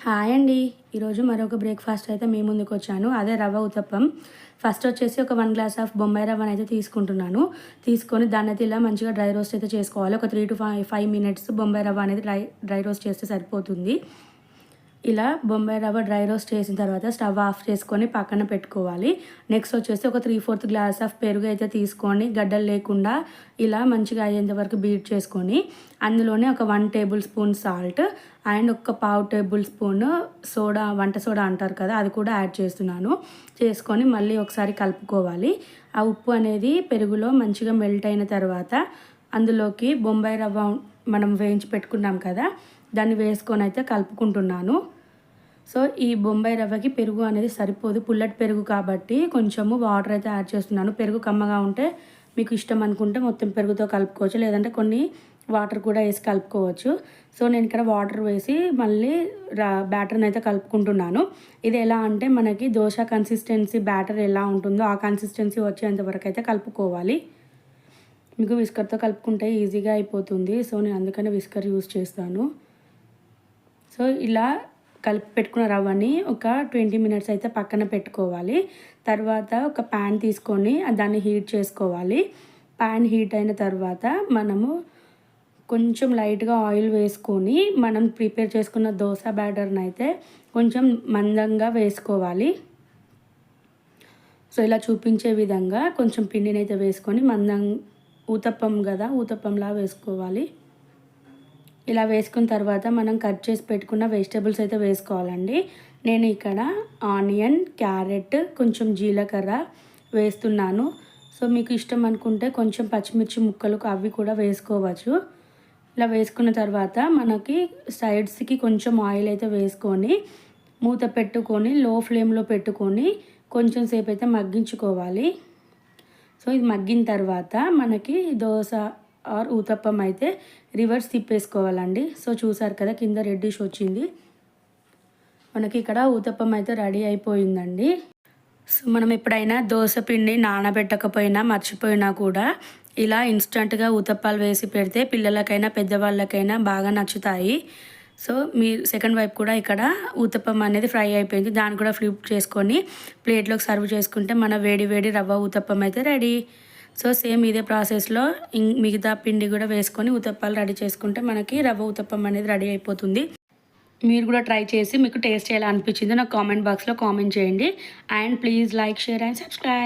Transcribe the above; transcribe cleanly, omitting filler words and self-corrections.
Hi అండి. ఈరోజు మరొక బ్రేక్‌ఫాస్ట్ అయితే మీ ముందుకొచ్చాను. అదే రవ్వ ఉతప్పం. ఫస్ట్ వచ్చేసి ఒక 1 గ్లాస్ ఆఫ్ బొంబాయి రవ్వనైతే తీసుకుంటున్నాను. తీసుకొని దాన్నైతే ఇలా మంచిగా డ్రై రోస్ట్ అయితే చేసుకోవాలి. ఒక 3-5 మినిట్స్ బొంబాయి రవ్వ అనేది డ్రై రోస్ట్ చేస్తే సరిపోతుంది. ఇలా బొంబాయి రవ్వ డ్రై రోస్ట్ చేసిన తర్వాత స్టవ్ ఆఫ్ చేసుకొని పక్కన పెట్టుకోవాలి. నెక్స్ట్ వచ్చేసి ఒక 3/4 గ్లాస్ ఆఫ్ పెరుగు అయితే తీసుకొని గడ్డలు లేకుండా ఇలా మంచిగా అయ్యేంత వరకు బీట్ చేసుకొని అందులోనే ఒక 1 టేబుల్ స్పూన్ సాల్ట్ అండ్ ఒక 1/2 టేబుల్ స్పూన్ సోడా, వంట సోడా అంటారు కదా, అది కూడా యాడ్ చేస్తున్నాను. చేసుకొని మళ్ళీ ఒకసారి కలుపుకోవాలి. ఆ ఉప్పు అనేది పెరుగులో మంచిగా మెల్ట్ అయిన తర్వాత అందులోకి బొంబాయి రవ్వ మనం వేయించి పెట్టుకున్నాం కదా, దాన్ని వేసుకొని అయితే కలుపుకుంటున్నాను. సో ఈ బొంబాయి రవ్వకి పెరుగు అనేది సరిపోదు, పుల్లటి పెరుగు కాబట్టి కొంచెము వాటర్ అయితే యాడ్ చేస్తున్నాను. పెరుగు కమ్మగా ఉంటే మీకు ఇష్టం అనుకుంటే మొత్తం పెరుగుతో కలుపుకోవచ్చు, లేదంటే కొన్ని వాటర్ కూడా వేసి కలుపుకోవచ్చు. సో నేను ఇక్కడ వాటర్ వేసి మళ్ళీ బ్యాటర్ని అయితే కలుపుకుంటున్నాను. ఇది ఎలా అంటే మనకి దోశ కన్సిస్టెన్సీ బ్యాటర్ ఎలా ఉంటుందో ఆ కన్సిస్టెన్సీ వచ్చేంత వరకు అయితే కలుపుకోవాలి. మీకు విస్కర్తో కలుపుకుంటే ఈజీగా అయిపోతుంది. సో నేను అందుకనే విస్కర్ యూస్ చేస్తాను. సో ఇలా కలిపి పెట్టుకున్న రవ్వని ఒక 20 మినిట్స్ అయితే పక్కన పెట్టుకోవాలి. తర్వాత ఒక ప్యాన్ తీసుకొని దాన్ని హీట్ చేసుకోవాలి. ప్యాన్ హీట్ అయిన తర్వాత మనము కొంచెం లైట్గా ఆయిల్ వేసుకొని మనం ప్రిపేర్ చేసుకున్న దోశ బ్యాటర్ని అయితే కొంచెం మందంగా వేసుకోవాలి. సో ఇలా చూపించే విధంగా కొంచెం పిండిని అయితే వేసుకొని ఊతప్పం కదా, ఊతప్పంలా వేసుకోవాలి. ఇలా వేసుకున్న తర్వాత మనం కట్ చేసి పెట్టుకున్న వెజిటేబుల్స్ అయితే వేసుకోవాలండి. నేను ఇక్కడ ఆనియన్, క్యారెట్, కొంచెం జీలకర్ర వేస్తున్నాను. సో మీకు ఇష్టం అనుకుంటే కొంచెం పచ్చిమిర్చి ముక్కలు అవి కూడా వేసుకోవచ్చు. ఇలా వేసుకున్న తర్వాత మనకి సైడ్స్కి కొంచెం ఆయిల్ అయితే వేసుకొని మూత పెట్టుకొని లో ఫ్లేమ్లో పెట్టుకొని కొంచెం సేపు అయితే మగ్గించుకోవాలి. సో ఇది మగ్గిన తర్వాత మనకి దోశ ఆర్ ఊతప్పం అయితే రివర్స్ తిప్పేసుకోవాలండి. సో చూసారు కదా, కింద రెడ్డిష్ వచ్చింది. మనకి ఇక్కడ ఊతప్పం అయితే రెడీ అయిపోయిందండి. సో మనం ఎప్పుడైనా దోశ పిండి నానబెట్టకపోయినా మర్చిపోయినా కూడా ఇలా ఇన్స్టంట్గా ఊతప్పాలు వేసి పెడితే పిల్లలకైనా పెద్దవాళ్ళకైనా బాగా నచ్చుతాయి. సో మీ సెకండ్ వైపు కూడా ఇక్కడ ఊతప్పం అనేది ఫ్రై అయిపోయింది. దాన్ని కూడా ఫ్లిప్ చేసుకొని ప్లేట్లోకి సర్వ్ చేసుకుంటే మన వేడి వేడి రవ్వ ఊతప్పం అయితే రెడీ. సో సేమ్ ఇదే ప్రాసెస్లో మిగతా పిండి కూడా వేసుకొని ఊతప్పాలు రెడీ చేసుకుంటే మనకి రవ్వ ఊతప్పం అనేది రెడీ అయిపోతుంది. మీరు కూడా ట్రై చేసి మీకు టేస్ట్ ఎలా అనిపించిందో నాకు కామెంట్ బాక్స్లో కామెంట్ చేయండి. And please like, share and subscribe.